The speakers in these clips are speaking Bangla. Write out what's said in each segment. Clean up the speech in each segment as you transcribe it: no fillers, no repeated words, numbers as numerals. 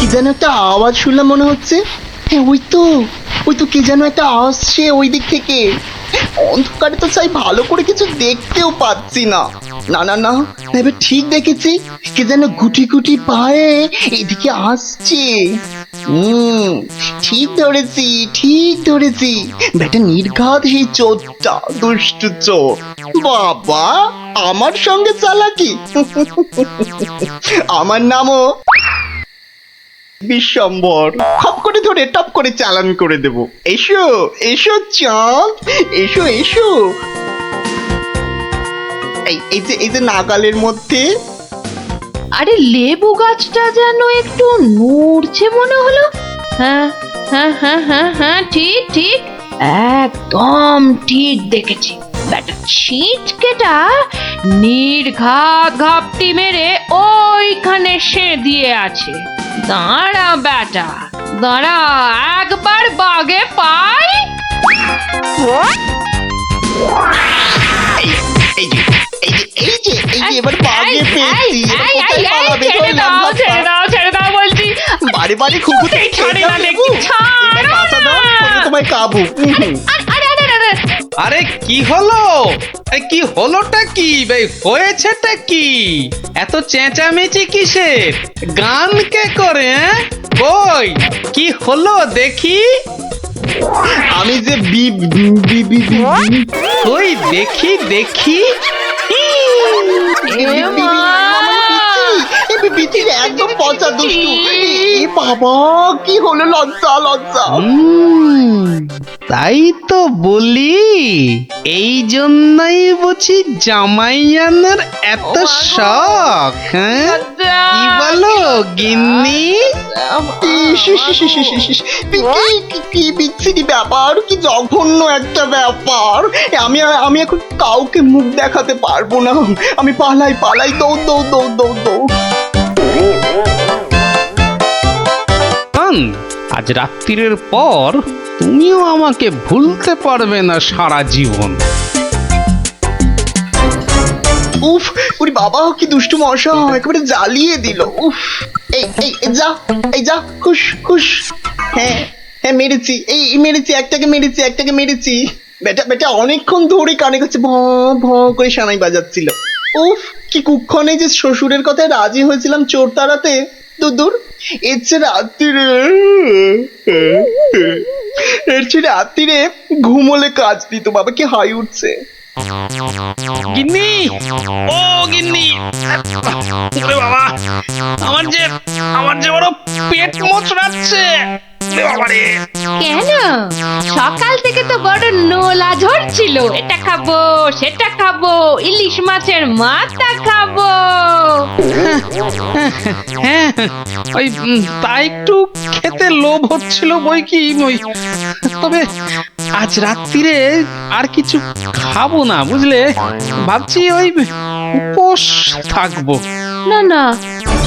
কি যেন একটা আওয়াজ শুনলাম মনে হচ্ছে। হ্যাঁ ওই তো কি যেন একটা আসছে ওই দিক থেকে। অন্ধকারে তো চাই ভালো করে কিছু দেখতেও পাচ্ছি না। না না না, এবার ঠিক দেখেছি, কে যেন গুটি গুটি পায়ে এদিকে আসছে। ঠিক ধরেছি, ঠিক ধরেছি, বেটা নির্ঘাত সেই চোরটা, দুষ্টু চোর। বাবা, আমার সঙ্গে চালাকি। আমার নামও বিশ্বম্বর। খপ করে ধরে টপ করে চালান করে দেব। এসো এসো চাঁদ, এসো এসো। এই যে নাগালের মধ্যে। আরে লেবু গাছটা যেন একটু নড়ছে মনে হলো। হ্যাঁ হ্যাঁ হ্যাঁ হ্যাঁ হ্যাঁ, ঠিক ঠিক, একদম ঠিক দেখেছি। ব্যাটা ছিটকেটা নির্ঘাত ঘাপটি মেরে ওইখানে সে দিয়ে আছে। দাঁড়া ব্যাটা, দাঁড়া, একবার বাগে পাই। এই যে এবার বাগে পেয়েছি। ছেড়ে দাও ছেড়ে দাও ছেড়ে দাও বলছি। বাড়ি বাড়ি খুকুতে ছাড়ে না দেখি, ছাড়ো না। তোমায় কাবু। আরে কি হলো? কি হলোটা কি ভাই, হয়েছেটা কি? এত চেঁচামেচি কিসের? গান কে করে? কই কি হলো দেখি? আমি যে ওই দেখি দেখি। একদম পচা দুষ্টু। এ বাবা, কি হলো? লজ্জা লজ্জা। তাই তো বলি, এই জন্যই বুঝি জামাইয়ানের এত শখ। হ্যাঁ কি বলো গিন্নি? কি বিচ্ছিরি ব্যাপার, কি জঘন্য একটা ব্যাপার। আমি এখন কাউকে মুখ দেখাতে পারবো না। আমি পালাই পালাই, দৌড় দৌড় দৌড় দৌড় দৌড়। আজ রাত্রির পর তুমিও আমাকে ভুলতে পারবে না সারা জীবন। উফ, ওরে বাবা, কি দুষ্টু মশা, একেবারে জ্বালিয়ে দিল। উফ, এই যা খুশ খুশ। হ্যাঁ হ্যাঁ, মেরেছি, মেরেছি, একটাকে মেরেছি। বেটা অনেকক্ষণ ধরে কানে কাছে ভ ভ করে সানাই বাজাচ্ছিল। উফ, কি কুক্ষণে যে শ্বশুরের কথায় রাজি হয়েছিলাম চোর তাড়াতে। দূর, এর চেয়ে রাত্রিরে ঘুমোলে কাজ দিত। বাবা, কি হাই উঠছে। গিন্নি, ও গিন্নি, ওরে বাবা, আমার যে বড় পেট মোচড়াচ্ছে। কেন? সকাল থেকে তো বড় নোলা ঝরছিল, এটা খাবো সেটা খাবো, ইলিশ মাছের মাথা খাবো। হ্যাঁ, ওই তা একটু খেতে লোভ হচ্ছিল বই কি। তবে আজ রাত্রিরে আর কিছু খাবো না, বুঝলে। ভাবছি ওই উপোস থাকবো। না না,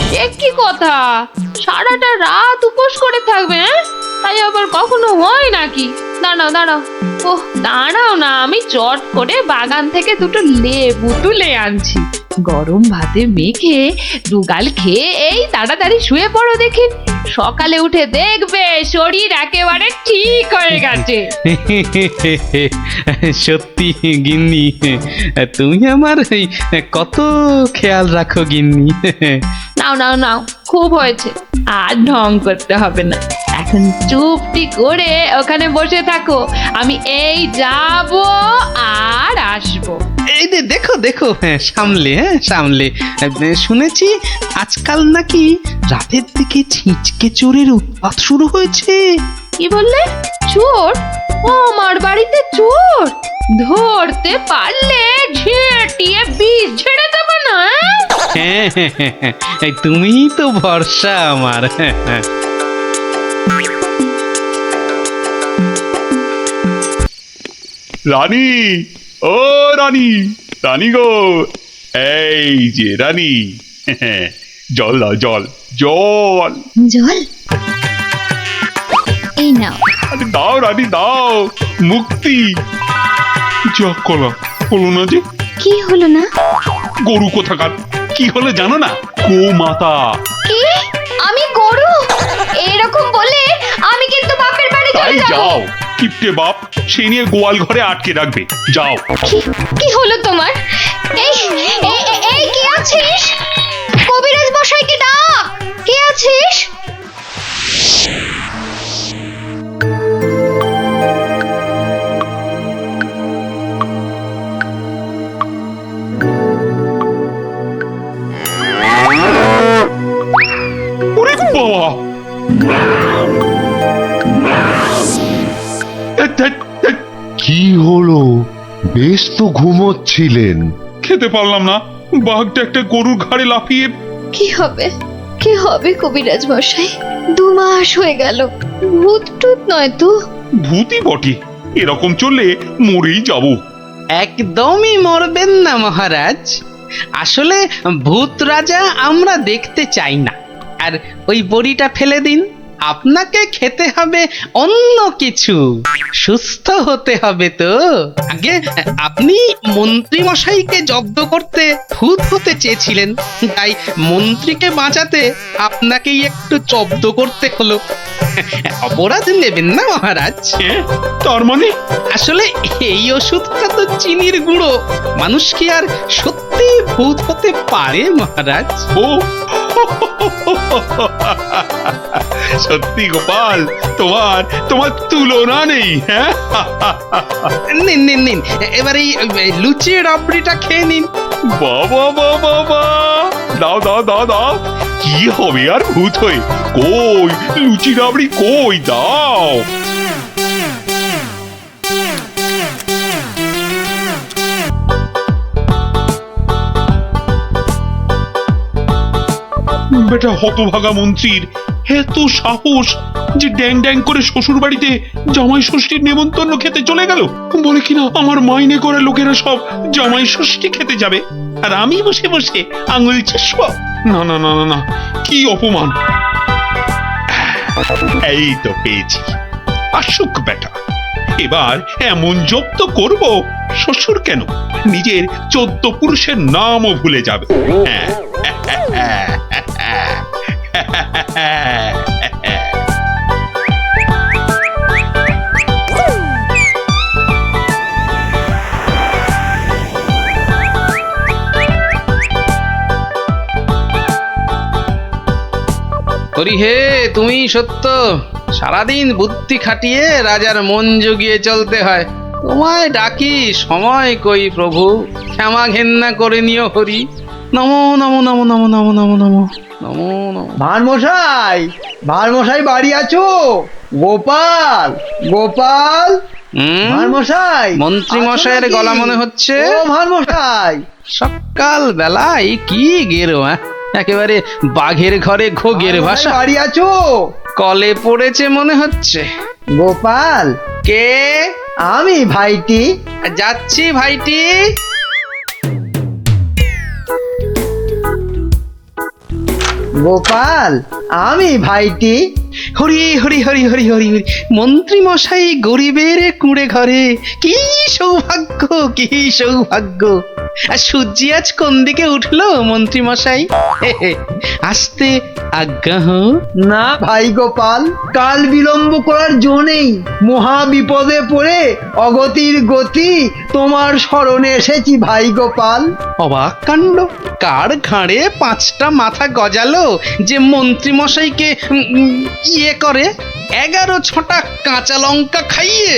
সে কি কথা? সারাটা রাত উপোস করে থাকবে? তাই আবার কখনো হয় নাকি? দাঁড়াও, ওহ দাঁড়াও না, আমি চট করে বাগান থেকে দুটো লেবু তুলে আনছি। গরম ভাতে মেখে দুগাল খেয়ে এই তাড়াতাড়ি শুয়ে পড়ো দেখি। সকালে উঠে দেখবে শরীর একেবারে ঠিক হয়ে গেছে। সত্যি গিন্নি, তুমি আমার কত খেয়াল রাখো গিন্নি। নাও, খুব হয়েছে, আর ঢং করতে হবে না। এখন চুপটি করে ওখানে বসে থাকো, আমি এই যাব আর আসবো। এই দেখো, সামলে। শুনেছি আজকাল নাকি রাতের দিকে ছিঁচকে চোরের উৎপাত শুরু হয়েছে। কি বললে? চোর? আমার বাড়িতে চোর? ধরতে পারলে ঝেঁটিয়ে বিষ ঝেড়ে দেবো না? হ্যাঁ, তুমিই তো ভরসা আমার। রানী, ও রানী, রানী গো, এই যে রানী, জল দাও, জল। জল এই নাও। আরে দাও রানী, দাও, মুক্তি। যা কলা হলো না যে। কি হলো না? গরু কোথাকার, কি হলো জানো না? গো মাতা। কি? আমি গরু? এরকম বলে আমি কিন্তু বাপের বাড়ি তাই চলে যাব। যাও, কিপটে বাপ সে নিয়ে গোয়াল ঘরে আটকে রাখবে, যাও। কি হলো তোমার? এই এই কে আছিস? কবিরাজ মশাইকে ডাক। কে আছিস? ওরে বাবা, কি হলো? বেশ তো ঘুমোচ্ছিলেন। খেতে পারলাম না, বাঘটা একটা গরুর ঘাড়ে লাফিয়ে। কি হবে? কি হবে কবিরাজ মশাই? 2 মাস হয়ে গেল। ভূত টুত নয় তো? ভূতই বটে, এরকম চললে মরেই যাব। একদমই মরবেন না মহারাজ। আসলে ভূত রাজা আমরা দেখতে চাই না। আর ওই বড়িটা ফেলে দিন, আপনাকে খেতে হবে অন্য কিছু, সুস্থ হতে হবে তো। আগে আপনি মন্ত্রী মশাইকে জব্দ করতে ভূত হতে চেয়েছিলেন, তাই মন্ত্রীকে বাঁচাতে আপনাকেই একটু জব্দ করতে হলো। অপরাধ নেবেন না মহারাজ। তার মানে আসলে এই ওষুধটা তো চিনির গুঁড়ো, মানুষ কি আর সত্যি ভূত হতে পারে মহারাজ? ও সত্যি গোপাল, তোমার তোমার তুলনা নেই। হ্যাঁ, নিন নিন নিন, এবার এই লুচি রাবড়িটা খেয়ে নিন। বাবা বাবা বাবা, দাও দাও দাও দাও। কি হবে আর ভূত হয়ে? কই লুচি রাবড়ি কই, দাও। বেটা হতভাগা মন্ত্রীর এত সাহস যে ড্যাং ড্যাং করে শ্বশুর বাড়িতে জামাই ষষ্ঠীর নেমন্তন্ন খেতে চলে গেল। বলে কিনা আমার মাইনে করা লোকেরা সব জামাই ষষ্ঠী খেতে যাবে, আর আমি বসে বসে আঙুল চুষব। না না না না না, কি অপমান। এই তো পেয়েছি, আসুক বেটা। এবার এমন জব্দ করব, শ্বশুর কেন নিজের 14 পুরুষের নামও ভুলে যাবে। হ্যাঁ হরি হে, তুমি সত্য। সারাদিন বুদ্ধি খাটিয়ে রাজার মন জুগিয়ে চলতে হয়। তোমায় ডাকি, সময় কই প্রভু, ক্ষমা ঘেন্না করে নিও হরি। নমো নমো নমো নমো নমো নমো নমো নমো নমো। ভারমশাই বাড়ি আছো? গোপাল, গোপাল, ভারমশাই। মন্ত্রী আছো মশাইয়ের নাকি? গলা মনে হচ্ছে। ও ভারমশাই, সকাল বেলায় কি গেরো, একেবারে বাঘের ঘরে ঘোগের ভাষা। বাড়ি আছো? কলে পড়েছে মনে হচ্ছে। গোপাল, কে? আমি ভাইটি। যাচ্ছি ভাইটি। গোপাল, আমি ভাইটি। হরি হরি হরি হরি হরি হরি। মন্ত্রী মশাই গরিবের কুঁড়ে ঘরে, কি সৌভাগ্য, কি সৌভাগ্য। আর সূর্যি আজ কোন দিকে উঠলো মন্ত্রী মশাই? আসতে আজ্ঞা হোক। না ভাই গোপাল, কাল বিলম্ব করার জো নেই। মহা বিপদে পড়ে অগতির গতি তোমার স্মরণে এসেছি ভাই গোপাল। অবাক কাণ্ড, কার ঘাড়ে 5টা মাথা গজালো যে মন্ত্রী মশাইকে ইয়ে করে 11 ছটা কাঁচা লঙ্কা খাইয়ে?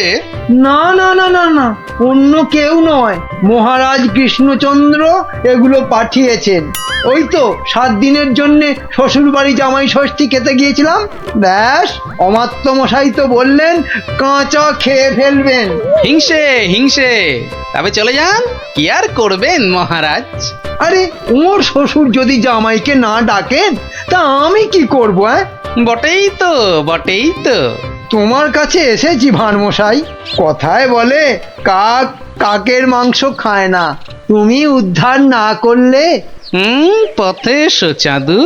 না না না না না, অন্য কেউ নয়, মহারাজ কৃষ্ণচন্দ্র এগুলো পাঠিয়েছেন। ওই তো 7 দিনের জন্য শ্বশুর বাড়ি জামাই ষষ্ঠী খেতে গিয়েছিলাম, ব্যাস অমাত্য মশাই তো বললেন কাঁচা খেয়ে ফেলবেন। হিংসে হিংসে, তবে চলে যান, কি আর করবেন মহারাজ। আরে ওর শ্বশুর যদি জামাইকে না ডাকেন তা আমি কি করবো? বটেই তো, বটেই তো। তোমার কাছে এসেছি ভানমশাই। কথায় বলে কাক কাকের মাংস খায় না, তুমি উদ্ধার না করলে। পথে এসো চাঁদু,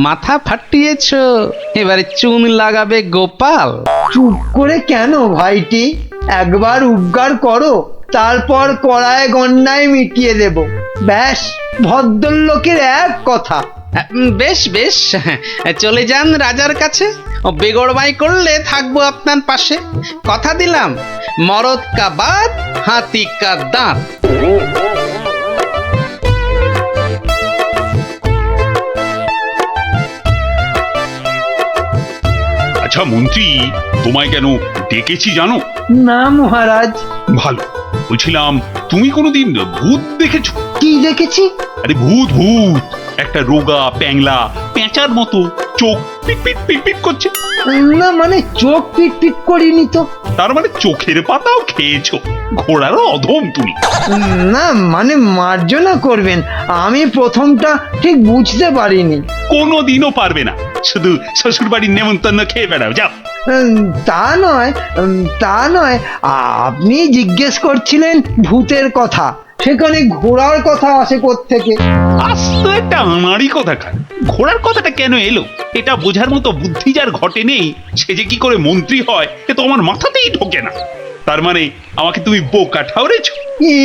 মাথা ফাটিয়েছ, এবারে চুন লাগাবে গোপাল। চুপ করে কেন ভাইটি? একবার উপকার করো, তারপর কড়ায় গন্ডায় মিটিয়ে দেব। ব্যাস ভদ্রলোকের এক কথা। বেশ বেশ, চলে যান রাজার কাছে। বেগড়বাই করলে থাকবো আপনার পাশে, কথা দিলাম। মরদ কা বাত, হাতি কা দাঁত। আচ্ছা মন্ত্রী, তোমায় কেন ডেকেছি জানো? না মহারাজ। ভালো, বলছিলাম তুমি কোনোদিন ভূত দেখেছো? কি দেখেছি? আরে ভূত ভূত, একটা রোগা প্যাংলা পেঁচার মতো, চোখ পিট পিট পিট পিট করছে। না মানে চোখ পিট পিট করিনি তো। তার মানে চোখের পাতাও খেয়েছো, ঘোড়ারও অধম তুমি। না মানে মার্জনা করবেন, আমি প্রথমটা ঠিক বুঝতে পারিনি। কোনোদিনও পারবে না, শুধু শ্বশুর বাড়ির নেমন্তন্ন খেয়ে বেড়াও, যাও। তা নয়, তা নয়, আপনি জিজ্ঞেস করছিলেন ভূতের কথা, সেখানে ঘোড়ার কথা আসে কোত্থেকে? আস্ত একটা আনাড়ি কথা খান, ঘোড়ার কথাটা কেন এলো এটা বোঝার মতো বুদ্ধি যার ঘটে নেই, সে যে কি করে মন্ত্রী হয় এ তো আমার মাথাতেই ঢোকে না। তার মানে আমাকে তুমি বোকা ঠাউরেছ? এ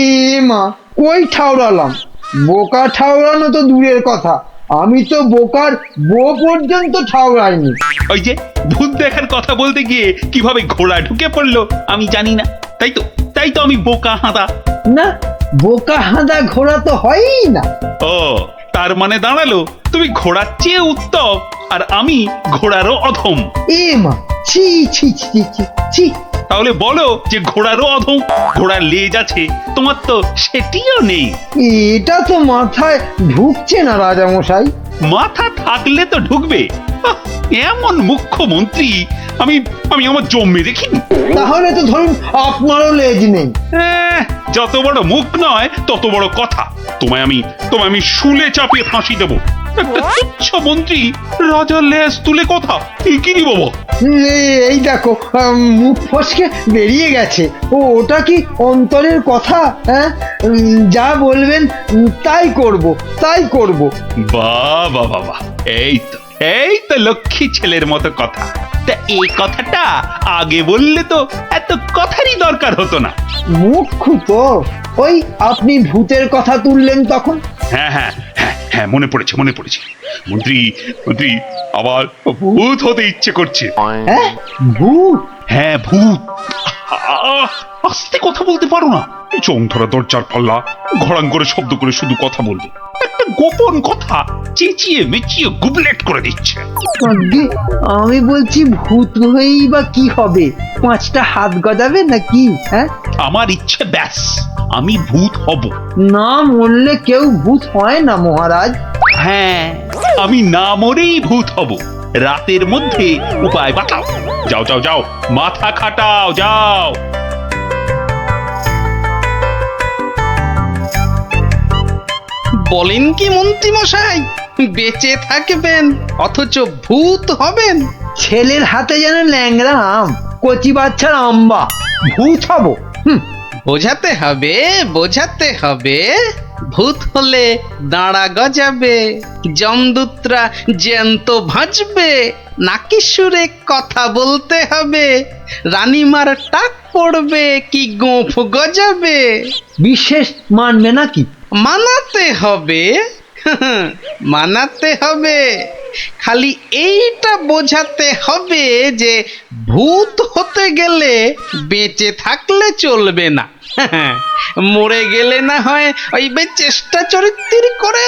মা, কই ঠাউরালাম? বোকা ঠাউরানো তো দূরের কথা, আমি তো বোকার বো পর্যন্ত ঠাউরাইনি। ওই যে ভূত দেখার কথা বলতে গিয়ে কিভাবে ঘোড়া ঢুকে পড়লো আমি জানি না, তাই তো আমি বোকা হাঁদা। না, বোকা হাঁদা ঘোড়া তো হয়ই না। ও, তার মানে দাঁড়ালো তুমি ঘোড়ার চেয়ে উত্তম আর আমি ঘোড়ারও অধম। এ মা, ছি ছি ছি ছি ছি। তাহলে বলো যে ঘোড়ারও অধম, ঘোড়ার লেজ আছে, তোমার তো সেটিও নেই। এটা তো মাথায় ঢুকছে না রাজামশাই। মাথা থাকলে তো ঢুকবে। আহ, এমন মুখ্যমন্ত্রী আমি আমি আমার জন্মে দেখিনি। তাহলে তো ধরুন আপনারও লেজ নেই। যত বড় মুখ নয় তত বড় কথা। তোমায় আমি শুলে চাপিয়ে ফাঁসি দেবো। একটা তুচ্ছ মন্ত্রী রাজার লেজ তুলে কথা, কি রে বাবা? এই দেখো, মুখ ফসকে বেরিয়ে গেছে। ওটা কি অন্তরের কথা? হ্যাঁ, যা বলবেন তাই করব। বাবা বাবা, এই তো লক্ষ্মী ছেলের মতো কথা। তা এই কথাটা আগে বললে তো এত কথারই দরকার হতো না। মুখ্য তো ওই আপনি ভূতের কথা তুললেন তখন। হ্যাঁ হ্যাঁ হ্যাঁ হ্যাঁ, মনে পড়েছে। মন্ত্রী আবার ভূত হতে ইচ্ছে করছে। হ্যাঁ, ভূত? হ্যাঁ ভূত। আস্তে কথা বলতে পারো না? চোখ ধরা দরজার পাল্লা, ঘড়াং করে শব্দ করে শুধু কথা বলবে। একটা গোপন কথা চেঁচিয়ে মেচিয়ে গুবলেট করে দিচ্ছে। আজ্ঞে, আমি বলছি ভূত হয়েই বা কি হবে? 5টা হাত গজাবে নাকি? হ্যাঁ, আমার ইচ্ছে ব্যাস, আমি ভূত হব। না মরলে কেউ ভূত হয় না মহারাজ। হ্যাঁ, আমি না মরেই ভূত হব। রাতের মধ্যে উপায় বাতাও। যাও মাথা খাটাও, যাও। বলেন কি মন্ত্রী মশাই, বেঁচে থাকবেন অথচ ভূত হবেন? ছেলের হাতে যেন ল্যাংড়া আম, কচি বাচ্চার আম্বা, ভূত হব? বোঝাতে হবে। ভূত হলে দাঁড়া গজাবে, যমদূতরা জ্যান্ত ভাজবে, নাকি সুরে কথা বলতে হবে, রানীমার টাক পড়বে কি গোঁফ গজাবে। বিশেষ মানবে নাকি? মানাতে হবে। খালি এইটা বোঝাতে হবে যে ভূত হতে গেলে বেঁচে থাকলে চলবে না, মরে গেলে না হয় ওই চেষ্টা চরিত্র করে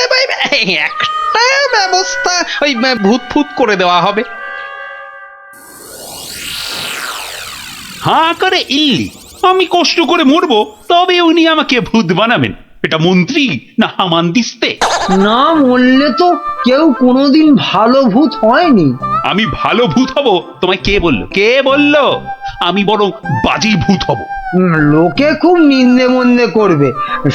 একটা ব্যবস্থা ওই ভূত করে দেওয়া হবে। হাঁ করে ইল্লি, আমি কষ্ট করে মরবো তবে উনি আমাকে ভূত বানাবেন? এটা মন্ত্রী না হামানদিস্তে? না মরলে তো কেউ কোনোদিন ভালো ভূত হয়নি। আমি ভালো ভূত হব তোমায় কে বললো? আমি বরং বাজি ভূত হব। লোকে খুব নিন্দে মন্দে করবে।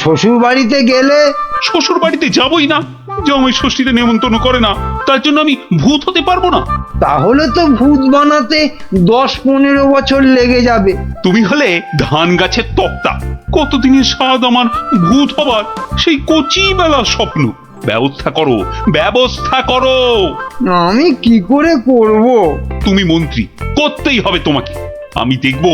শ্বশুর বাড়িতে গেলে? শ্বশুর বাড়িতে যাবই না, জামাই ষষ্ঠীতে নেমন্তন্ন করে না, তার জন্য আমি ভূত হতে পারবো না। তাহলে তো ভূত বানাতে 10-15 বছর লেগে যাবে। তুমি হলে ধান গাছের তক্তা, কতদিনের স্বাদ আমার ভূত হবার, সেই কচি বেলা স্বপ্ন। ব্যবস্থা করো। আমি কি করে করব? তুমি মন্ত্রী, করতেই হবে তোমাকে। আমি দেখব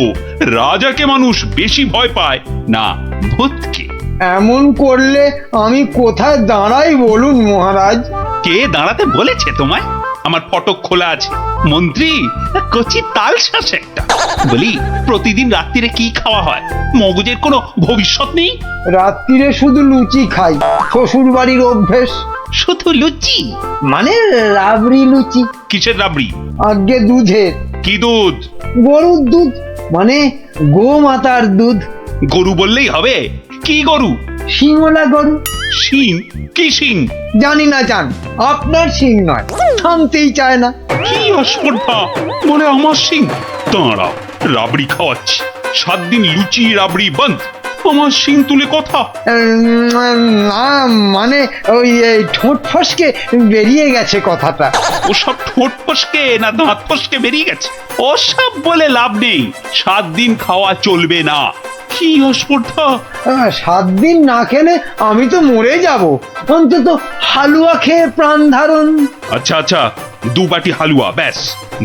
রাজাকে মানুষ বেশি ভয় পায় না ভূতকে। এমন করলে আমি কোথায় দাঁড়াই বলুন মহারাজ? কে দাঁড়াতে বলেছে তোমায়? আমার ফটক খোলা আছে। মন্ত্রী কচি তাল শ্বাস একটা। বলি, প্রতিদিন রাত্রিরে কি খাওয়া হয়? মগজের কোনো ভবিষ্যৎ নেই? রাত্রিরে শুধু লুচি খাই, শ্বশুর বাড়ির অভ্যেস। শুধু লুচি? মানে রাবড়ি লুচি। কিসের রাবড়ি? আগে দুধের। কি দুধ? গরুর দুধ, মানে গোমাতার দুধ। গরু বললেই হবে? কি গরু? শিঙলা গরু। শিং? কি শিং? জানি না জান, আপনার শিং নয়, থামতেই চায় না। কি অস্পর্ধা! বলে আমার শিং। দাঁড়াও, রাবড়ি খাওয়াচ্ছি। 7 দিন লুচি রাবড়ি বন্ধ। আমার শিং তুলে কথা। না মানে ওই এই ঠোঁট ফসকে বেরিয়ে গেছে কথাটা। ওসব ঠোঁট ফসকে না দাঁত ফসকে বেরিয়ে গেছে? ওসব বলে লাভ নেই। 7 দিন খাওয়া চলবে না। কি অস্পর্ধা! 7 দিন না খেলে আমি তো মরে যাব। অন্তত হালুয়া খেয়ে প্রাণ ধারণ। আচ্ছা আচ্ছা, 2 বাটি হালুয়া ব্যাস।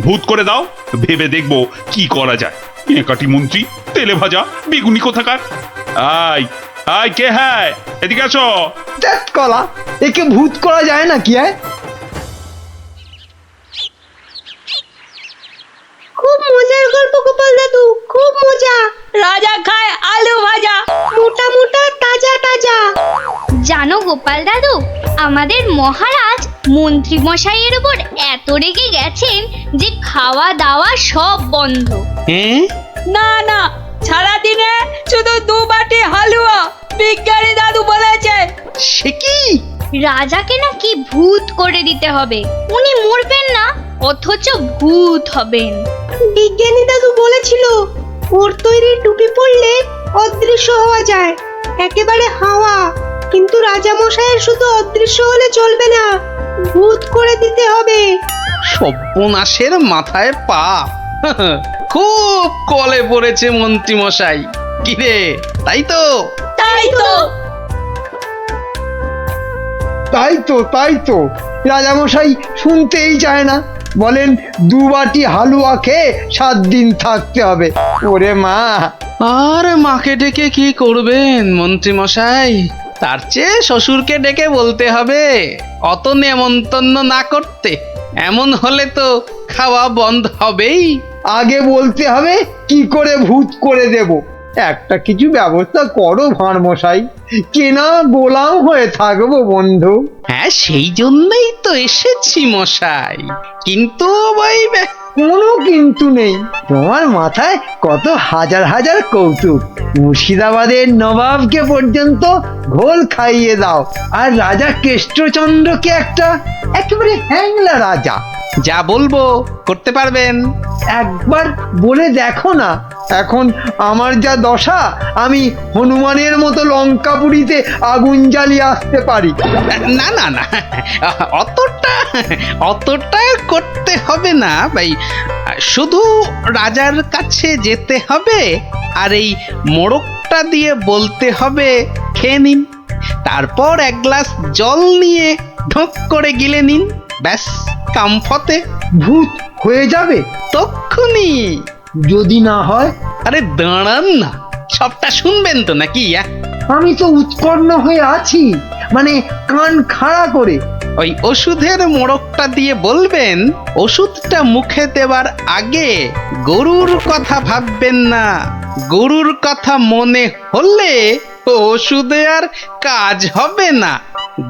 ভূত করে দাও, ভেবে দেখবো কি করা যায়। একাটি মন্ত্রী, তেলে ভাজা বেগুনি কোথাকার। আয় আয়, কে হ্যায়? এদিকে আসো। ধ্যাৎ কলা, একে ভূত করা যায় না কি? খুব মজার গল্প গোপাল দাদু, খুব মজা। রাজা খায় আলু ভাজা, মোটা মোটা তাজা তাজা। জানো গোপাল দাদু, আমাদের মহারাজ মন্ত্রী মশাইয়ের উপর এত রেগে গেছেন যে খাওয়া দাওয়া সব বন্ধ। হ্যাঁ? না না, সারাদিনে শুধু 2 বাটি হালুয়া। বিজ্ঞানী দাদু বলেছে সে কি? রাজাকে নাকি ভূত করে দিতে হবে। উনি মরবেন না, অথচ ভূত হবেন। বিজ্ঞানী দাদু বলেছিল ওর তৈরি টুপি পরলে অদৃশ্য হওয়া যায়, একেবারে হাওয়া। কিন্তু রাজা মশাইয়ের শুধু অদৃশ্য হলে চলবে না, ভূত করে দিতে হবে। সর্বনাশের মাথায় পা। খুব কলে পড়েছে মন্ত্রী মশাই। কিরে, তাই তো? তাই তো। তাই তো রাজামশাই শুনতেই চায় না। বলেন 2 বাটি হালুয়া খেয়ে 7 দিন থাকতে হবে। ওরে মা! আর মাকে ডেকে কি করবেন মন্ত্রী মশাই? তার চেয়ে শ্বশুরকে ডেকে বলতে হবে অত নেমন্তন্ন না করতে। এমন হলে তো খাওয়া বন্ধ হবেই। আগে বলতে হবে কি করে ভূত করে দেব। একটা কিছু ব্যবস্থা করো ভাঁড় মশাই, কেনা গোলাম হয়ে থাকবো বন্ধু। হ্যাঁ, সেই জন্যই তো এসেছি মশাই। কিন্তু ওই কোনো কিন্তু নেই। তোমার মাথায় কত হাজার হাজার কৌতুক। মুর্শিদাবাদের নবাবকে পর্যন্ত ঘোল খাইয়ে দাও, আর রাজা কেষ্টচন্দ্রকে একেবারে হ্যাংলা রাজা। যা বলবো করতে পারবেন। একবার বলে দেখো না। এখন আমার যা দশা, আমি হনুমানের মতো লঙ্কাপুরীতে আগুন জ্বালিয়ে আসতে পারি। না না না, অতটা করতে হবে না ভাই। শুধু রাজার কাছে যেতে হবে আর এই মোড়কটা দিয়ে বলতে হবে খেয়ে নিন। তারপর 1 গ্লাস জল নিয়ে ঢোক করে গিলে নিন। ব্যাস, কামফতে। ভূত হয়ে যাবে তক্ষুনি। যদি না হয়? আরে দাঁড়ান না, সবটা শুনবেন তো নাকি? আমি তো উৎকণ্ঠ হয়ে আছি, মানে কান খাড়া করে। ওই ওষুধের মোড়কটা দিয়ে বলবেন ওষুধটা মুখে দেওয়ার আগে গরুর কথা ভাববেন না। গরুর কথা মনে হলে ওষুধে আর কাজ হবে না।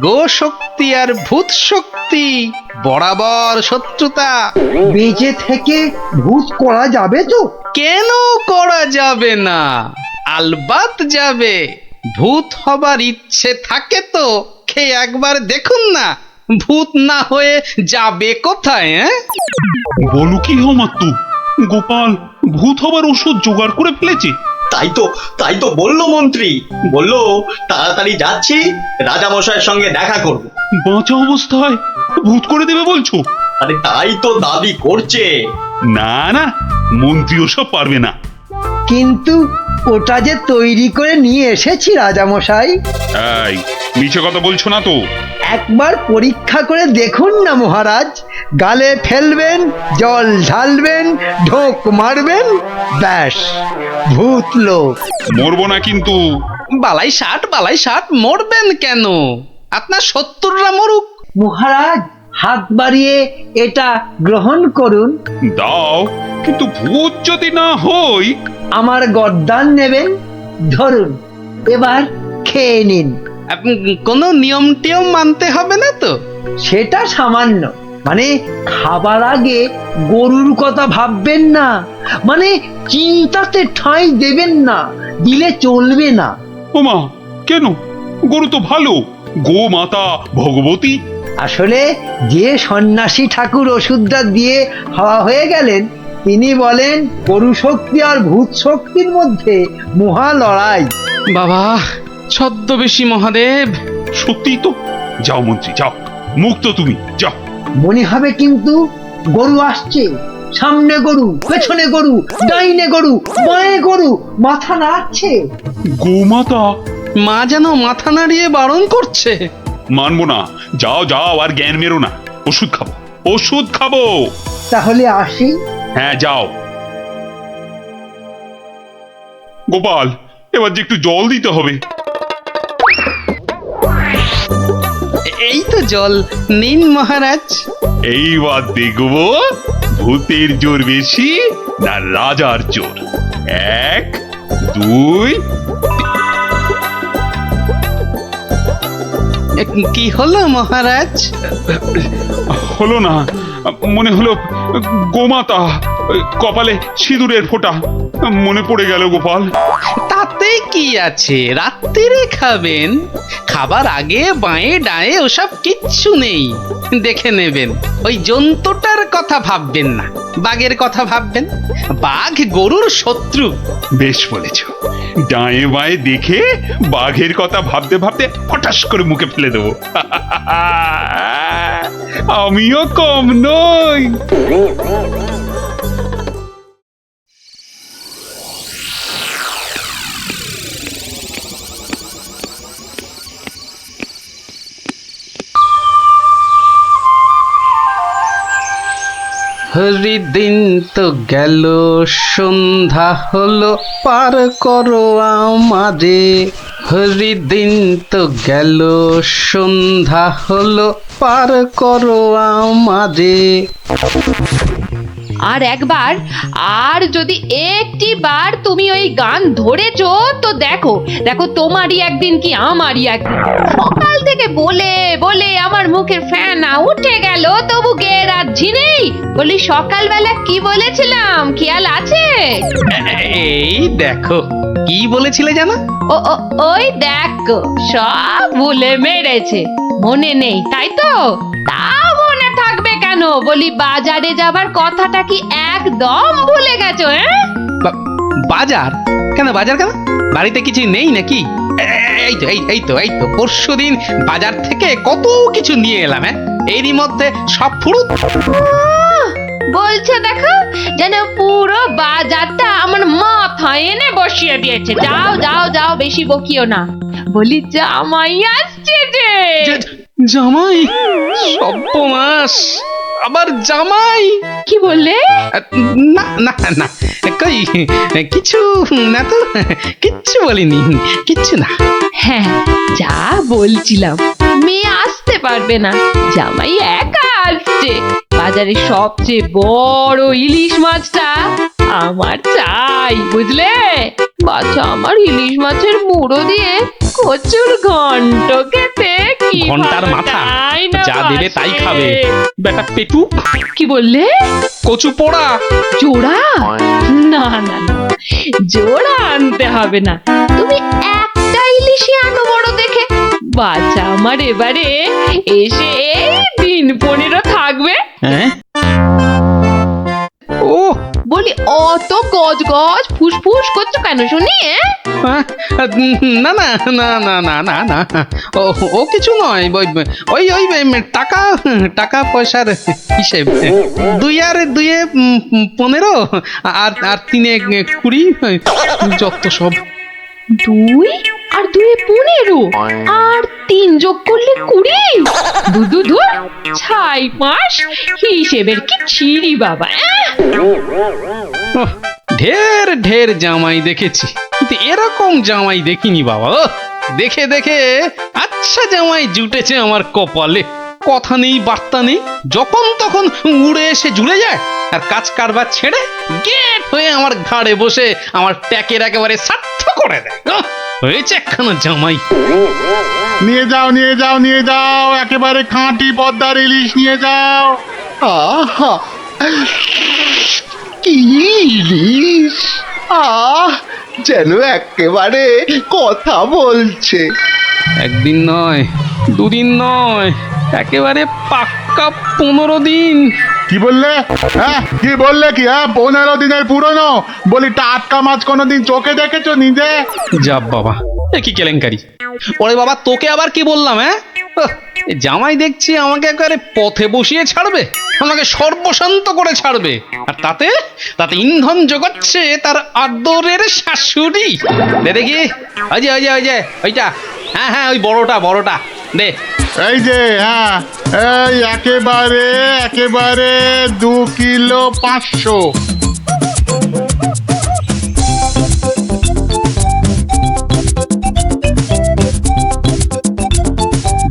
গো শক্তি আর ভূত শক্তি বরাবর শত্রুতা। বেঁচে থেকে ভূত করা যাবে তো? কেন করা যাবে না? আলবাত যাবে। ভূত হবার ইচ্ছে থাকে তো খেয়ে একবার দেখুন না, ভূত না হয়ে যাবে কোথায়? বলু কি হো মাত্তু, গোপাল ভূত হবার ওষুধ জোগাড় করে ফেলেছে। তাই তো বললো মন্ত্রী। বললো তাড়াতাড়ি যাচ্ছি, রাজামশাইয়ের সঙ্গে দেখা করব। বাঁচা অবস্থায় ভূত করে দেবে বলছো? আরে তাই তো দাবি করছে। না না, মন্ত্রী ওসব পারবে না। কিন্তু ওটা যে তৈরি করে নিয়ে এসেছি রাজামশাই। এই, মিছে কথা বলছো না তো? একবার পরীক্ষা করে দেখুন না মহারাজ। গালে ফেলবেন, জল ঢালবেন, ঢোক মারবেন, ব্যাস ভূত লোক। মরবো না কিন্তু। বালাই ষাট মরবেন কেন? আপনার 70রা মরুক। মহারাজ হাত বাড়িয়ে এটা গ্রহণ করুন। দাও, কিন্তু ভূত যদি না হই। আমার গর্দান নেবেন, ধরুন, এবার খেয়ে নিন। কোনো নিয়ম টিয়ম মানতে হবে না তো? সেটা সামান্য, মানে খাবার আগে গরুর কথা ভাববেন না, মানে চিন্তাতে ঠাঁই দেবেন না, দিলে চলবে না। ওমা, কেন? গরু তো ভালো, গো মাতা ভগবতী। আসলে যে সন্ন্যাসী ঠাকুর ওষুধটা দিয়ে হাওয়া হয়ে গেলেন, তিনি বলেন গরু শক্তি আর ভূত শক্তির মধ্যে মহা লড়াই। বাবা ছদ্মবেশী মহাদেব। সত্যি তো। যাও মন্ত্রী, যাও, মুক্ত তুমি, যাও। মনে হবে কিন্তু গরু আসছে, সামনে গরু, পেছনে গরু, ডাইনে গরু, বাঁয়ে গরু, মাথা নাড়ছে। গোমাতা। মা যেন মাথা নাড়িয়ে বারণ করছে। মানবো না। যাও যাও, আর জ্ঞান মেরো না। ওষুধ খাবো, ওষুধ খাবো। তাহলে আসি। হ্যাঁ, যাও। গোপাল, এবার যে একটু জল দিতে হবে। এই তো জল নিন মহারাজ। এইবার দেখবো ভূতের জোর বেশি না রাজার জোর। 1, 2। কি হলো মহারাজ? হলো না, মনে হলো গোমাতা, কপালে সিঁদুরের ফোঁটা মনে পড়ে গেল গোপাল। তাতে কি আছে, রাত্রিরে খাবেন। খাবার আগে বাঁয়ে ডায়ে ওসব কিচ্ছু নেই, দেখে নেবেন। ওই জন্তুটার কথা ভাববেন না, বাঘের কথা ভাববেন। বাঘ গরুর শত্রু। বেশ বলেছ। ডায়ে বাঁয়ে দেখে বাঘের কথা ভাবতে ভাবতে ফটাস করে মুখে ফেলে দেবো। আমিও কম নই। হরিদিন তো গেল, সন্ধ্যা হলো, পার করো আমারে। হরিদিন তো গেল, সন্ধ্যা হলো, পার করো আমারে। আর একবার, আর যদি একটি বার তুমি ওই গান ধরেছো তো দেখো দেখো, তোমারই একদিন কি আমারই একদিন। সকাল থেকে বলে বলে আমার মুখের ফেনা উঠে গেল, তবু গেয়ে রাখছি নেই। বলি সকালবেলা কি বলেছিলাম, খেয়াল আছে? এই দেখো, কি বলেছিলে জানো? ও ও, ওই দেখো, সব ভুলে মেরেছে, মনে নেই তাই তো? তা মনে থাকবে কেন? বলি বাজারে যাবার কথাটা কি একদম ভুলে গেছো? বাজার কেন? বাজার কেন? বাড়িতে কিছু নেই নাকি? এই তো পরশুদিন বাজার থেকে কত কিছু নিয়ে এলাম। এরই মধ্যে সব ফুরুত। বলছে দেখো, যেন পুরো বাজারটা আমার মাথায় এনে বসিয়ে দিয়েছে। যাও যাও যাও, বেশি বকিও না। বলি জামাই আসছে যে। জামাই? সর্বনাশ, আবার জামাই? কি বললে? না না না, কই কিছু না তো, কিচ্ছু বলিনি, কিচ্ছু না। হ্যাঁ, যা বলছিলাম, মেয়ে আসতে পারবে না, জামাই একা আসছে। বাজারে সবচেয়ে বড় ইলিশ মাছটা আমার চাই, বুঝলে? বাচ্চা আমার ইলিশ মাছের মুড়ো দিয়ে কচুর ঘন্ট খেতে কি ঘন্টার মাথা যা দেবে তাই খাবে বেটা পেটু। কি বললে? কচু পোড়া জোড়া? না না না, জোড়া আনতে হবে না, তুমি একটা ইলিশই আনো বড় দেখে। বাচ্চা আমার এবারে এসে দিন 15 থাকবে। হ্যাঁ? ও বলি অত গজ গজ ফুসফুস করছো কেন শুনি? না না না না না না না, ও কিছু নয়। ওই ওই টাকা টাকা পয়সার হিসেব। 2 আর 2 15, আর 3 20, যত সব। 2 আর 2 15, আর 3 যোগ করলে 20। দুদু ছাই পাঁচ হিসেবের কি ছিরি বাবা। ঢের ঢের জামাই দেখেছি, কিন্তু এরকম জামাই দেখিনি বাবা। দেখে দেখে আচ্ছা জামাই জুটেছে আমার কপালে। কথা নেই বার্তা নেই, যখন তখন উড়ে এসে জুড়ে যায়, আর কাজ কারবার ছেড়ে গেট হয়ে আমার ঘাড়ে বসে আমার ট্যাকের একেবারে সার্থ করে দেয়। হয়েছে একখানা জামাই। নিয়ে যাও নিয়ে যাও নিয়ে যাও, একেবারে খাঁটি পদ্মার ইলিশ নিয়ে যাও। আহা, কি ইলিশ! যেন একেবারে কথা বলছে। একদিন নয়, দুদিন নয়, একেবারে পাক্কা 15 দিন। কি বললে? হ্যাঁ কি বললে? কি 15 দিনের পুরনো? বলি টাটকা মাছ কোনোদিন চোখে দেখেছো নিজে? যা বাবা, এ কি কেলেঙ্কারি! ওরে বাবা, তোকে আবার কি বললাম? এই জামাই দেখছি আমাকে একেবারে পথে বসিয়ে ছাড়বে, আমাকে সর্বশান্ত করে ছাড়বে, আর তাতে তাতে ইন্ধন যোগাচ্ছে তার আদরের শাশুড়ি। দে দেখি, ওই যে ওই যে ওই যে ওইটা, হ্যাঁ হ্যাঁ, ওই বড়টা বড়টা দে। এই যে হ্যাঁ, এই একেবারে একেবারে 2 কিলো 500।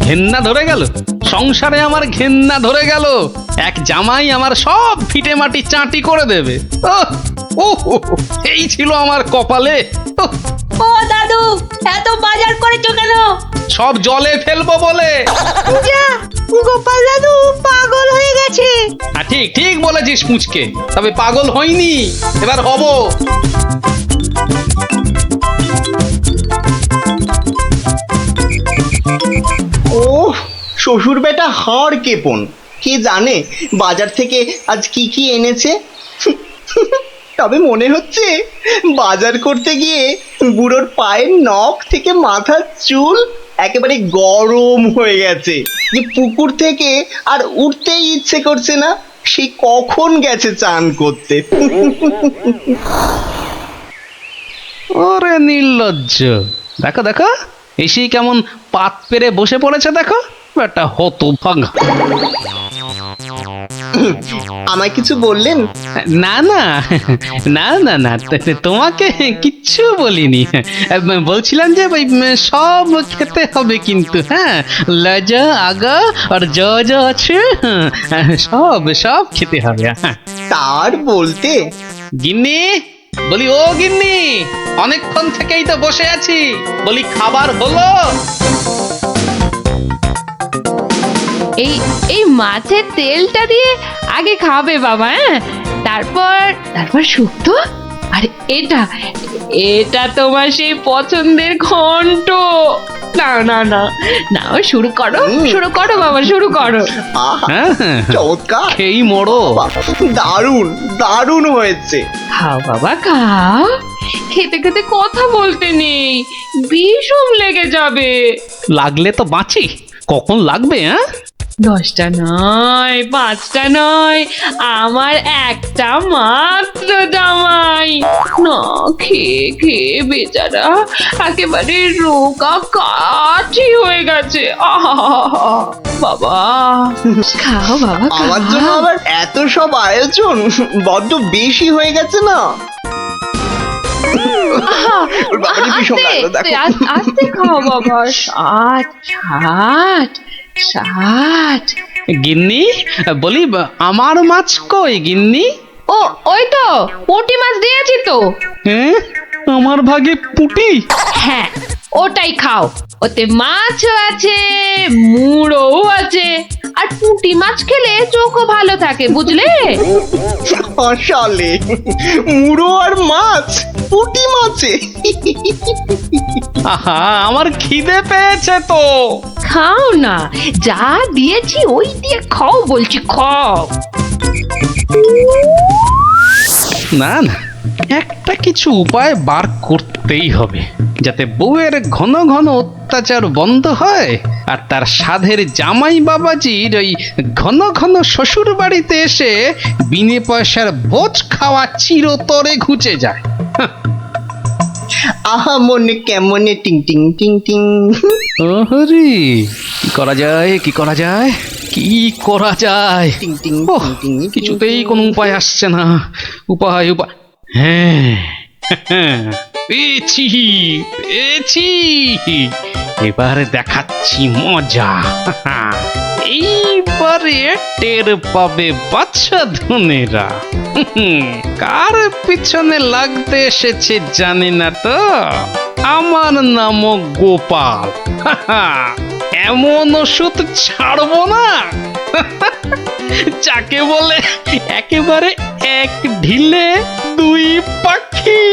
ঘেন্না ধরে গেল, সংসারে আমার ঘেন্না ধরে গেল। এক জামাই আমার সব ফিটে মাটি চাটি করে দেবে। এই ছিল আমার কপালে। ও দাদু, এত বাজার করেছো কেন? সব জলে ফেলবো বলে। যা, গোপাল দাদু পাগল হয়ে গেছে। ঠিক ঠিক বলেছিস মুচকে, তবে পাগল হইনি, এবার হব। ও শ্বশুর বেটা হাড় কেপন, কে জানে বাজার থেকে আজ কি কি এনেছে। তবে মনে হচ্ছে বাজার করতে গিয়ে বুড়োর পায়ের নখ থেকে মাথার চুল একেবারে গরম হয়ে গেছে, যে পুকুর থেকে আর উঠতেই ইচ্ছে করছে না। সে কখন গেছে চান করতে। ওরে নির্লজ্জ, দেখো দেখো এসেই কেমন পাত পেরে বসে পড়েছে, দেখো একটা হতভাগা। আমায় কিছু বললেন? না না না না না, তোমাকে কিচ্ছু বলিনি। বলছিলাম যে ওই সব খেতে হবে কিন্তু, হ্যাঁ, লজা আগা আর যা যা আছে সব সব খেতে হবে। হ্যাঁ, তার বলতে গিন্নি, বলি ও গিন্নি, অনেকক্ষণ থেকেই তো বসে আছি, বলি খাবার হলো? এই এই মাছের তেলটা দিয়ে আগে খাবে বাবা, হ্যাঁ, তারপর তারপর শুক্তো। আর এটা এটা তোমার সেই পছন্দের ঘন্ট। না না না না, শুরু করো শুরু করো বাবা, শুরু করো। আহা, হ্যাঁ হ্যাঁ, চমৎকার, খেয়েই মরো। দারুণ দারুণ হয়েছে। খাও বাবা খাও, খেতে খেতে কথা বলতে নেই, বিষম লেগে যাবে। লাগলে তো বাঁচি, কখন লাগবে? হ্যাঁ, 10টা নয়, 5টা নয়, আমার একটা মাত্র জামাই। না খেয়ে খেয়ে বেচারা একেবারে রোগা কাঠি হয়ে গেছে। আহা বাবা, খাও বাবা আমার জন্য আবার এত সব আয়োজন বড্ড বেশি হয়ে গেছে না? ওর বাবারই ভীষণ লাগলো, দেখো। আস্তে খাও বাবা। 60 গিন্নি, বলি আমার মাছ কই গিন্নি? ও ওই তো পুঁটি মাছ দিয়েছি তো। হ্যাঁ, আমার ভাগে পুঁটি? হ্যাঁ, ওটাই খাও, ওতে মাছও আছে, মুড়োও আছে, আর পুঁটি মাছ খেলে চোখও ভালো থাকে, বুঝলে? আসলে মুড়ো আর মাছ, পুঁটি মাছে। আহা, আমার খিদে পেয়েছে তো। খাও না, যা দিয়েছি ওই দিয়ে খাও বলছি, খাও। না না, একটা কিছু উপায় বার করতেই হবে, যাতে বউয়ের ঘন ঘন অত্যাচার বন্ধ হয়, আর তার সাধের জামাই বাবাজির ওই ঘন ঘন শ্বশুর বাড়িতে এসে বিনে পয়সার ভোজ খাওয়া চিরতরে ঘুচে যায়। আহা মনে কেমনে টিং টিং টিং টিং। ওহরি, কি করা যায়, কি করা যায়, কি করা যায়? টিং টিং ওহ, টিং টিং। কিছুতেই কোনো উপায় আসছে না। উপায় উপায়, হ্যাঁ, পেয়েছি পেয়েছি, এবার দেখাচ্ছি মজা। এইবারে টের পাবে বাচ্চা ধনেরা কার পিছনে লাগতে এসেছে জানি না তো। আমার নাম গোপাল, এমন ওষুধ ছাড়বো না যাকে বলে একেবারে এক ঢিলে দুই পাখি।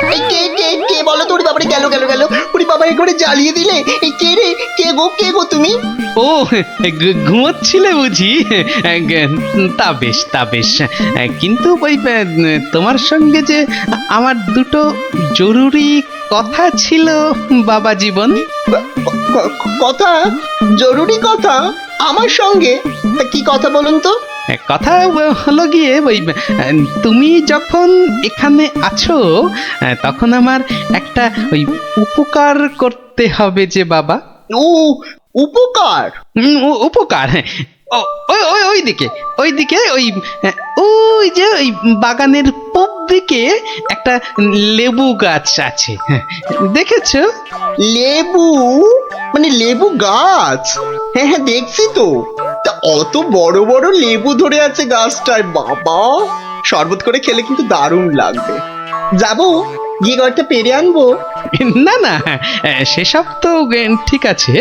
এই কে বলো তো? ওরে বাবারে, গেল গেল গেল, ওরে বাবা একবারে জ্বালিয়ে দিলে। এই কে রে? কে গো তুমি? ও, ঘুমোচ্ছিলে বুঝি? তা বেশ তা বেশ, কিন্তু ওই তোমার সঙ্গে যে আমার দুটো জরুরি কথা ছিল বাবা জীবন। কথা? জরুরি কথা আমার সঙ্গে? তা কি কথা বলুন তো? কথা হলো গিয়ে ওই তুমি যখন এখানে আছো তখন আমার একটা ওই উপকার করতে হবে যে বাবা। ও, উপকার? উপকার, হ্যাঁ। ওইদিকে ওই যে ওই বাগানের পূব দিকে একটা লেবু গাছ আছে, দেখেছো? লেবু? মানে লেবু গাছ? হ্যাঁ হ্যাঁ, দেখছি তো। তা অত বড় বড় লেবু ধরে আছে গাছটায়, বাবা! শরবত করে খেলে কিন্তু দারুণ লাগবে। যাবো, গিয়ে কয়েকটা পেরে আনবো। না না, সেসব তো ঠিক আছে,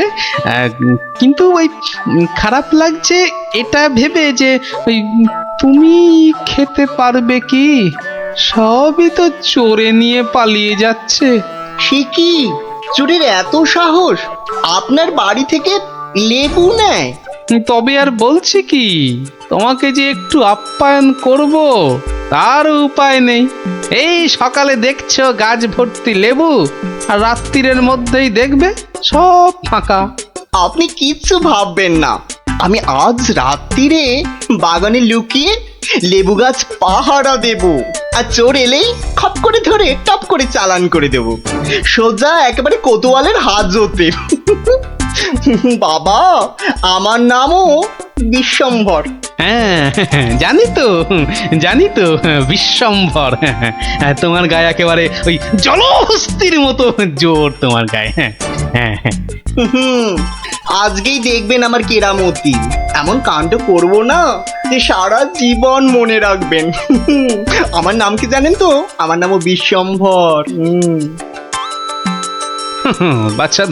কিন্তু ওই খারাপ লাগছে এটা ভেবে যে ওই তুমি খেতে পারবে কি? সবই তো চোরে নিয়ে পালিয়ে যাচ্ছে। সে কি? চোরের এত সাহস? আপনার বাড়ি থেকে লেবু নেয়? তবে আর বলছি কি, তোমাকে যে একটু আপ্যায়ন করব তার উপায় নেই। এই সকালে দেখছো গাছ ভর্তি লেবু, আর রাত্রিরের মধ্যেই দেখবে সব ফাঁকা। আপনি কিচ্ছু ভাববেন না, আমি আজ রাত্রিরে বাগানে লুকিয়ে লেবু গাছ পাহারা দেব, আর চোর এলেই খপ করে ধরে টপ করে চালান করে দেব, সোজা একেবারে কোতোয়ালের হাজতে। বাবা, আমার নামও বিশ্বম্ভর। হ্যাঁ, জানি তো বিশ্বম্ভর। তোমার গায়ে একেবারে ওই জলহস্তির মতো জোর তোমার গায়ে। হ্যাঁ, আজকেই দেখবেন আমার কেরামতি। এমন কাণ্ড করবো না যে সারা জীবন মনে রাখবেন। আমার নাম কি জানেন তো? আমার নামও বিশ্বম্ভর। বাচ্চা